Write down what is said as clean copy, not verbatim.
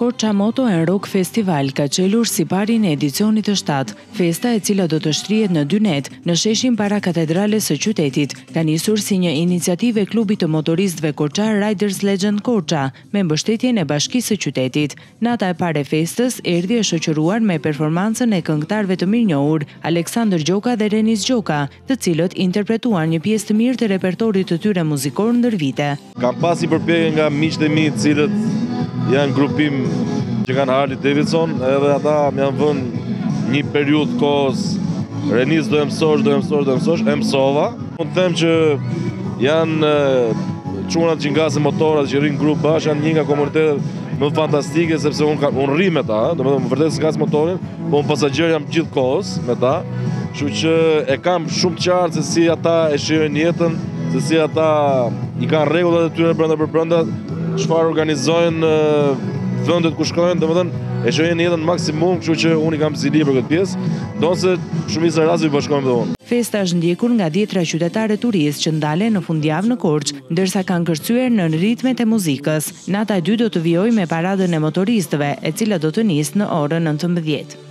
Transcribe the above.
Korça Moto and Rock Festival ka qelur si pari në edicionit të 7. Festa, e cila do të shtrihet në 2 net në sheshin para katedrales së qytetit, ka nisur si një iniciativë e klubit të motoristëve Korçar Riders Legend Korça, me mbështetjen e Bashkisë së Qytetit. Nata e parë e festës erdhi e shoqëruar me performancën e këngëtarëve të mirënjohur Aleksandër Gjoka dhe Renis Gjoka, të cilët interpretuan një pjesë të mirë të repertorit të tyre muzikor ndër vite. Kam pasi përpjekje nga miqtë e mi, të cilët janë grupim që kanë Harley Davidson, edhe ata më janë vënë një periudhë kohës, Renis do e mësosh, e mësova. Unë them që janë çunat që ngasin motorat, që rrinë grup bashkë, janë një nga komunitetet më fantastike, sepse unë rri me ta, domethënë vërtet s'kas motorin, po unë pasagjer jam gjithë kohës me ta, kështu që e kam shumë qartë se si ata e shijojnë jetën, se si ata i kanë rregullat e tyre brenda, çfarë organizojnë vendet ku shkojnë, domethënë e shojnë jetën maksimum, kështu që unë i kam zili për këtë pjesë, donse shumica e rasteve bashkohem dhe unë. Festa është ndjekur nga 10 qytetare turistë që ndalen në fundjavë në Korçë, ndërsa kanë kërcyer në ritmet e muzikës. Nata e 2 do të vijojë me paradën e motoristëve, e cila do të nisë në orën 19.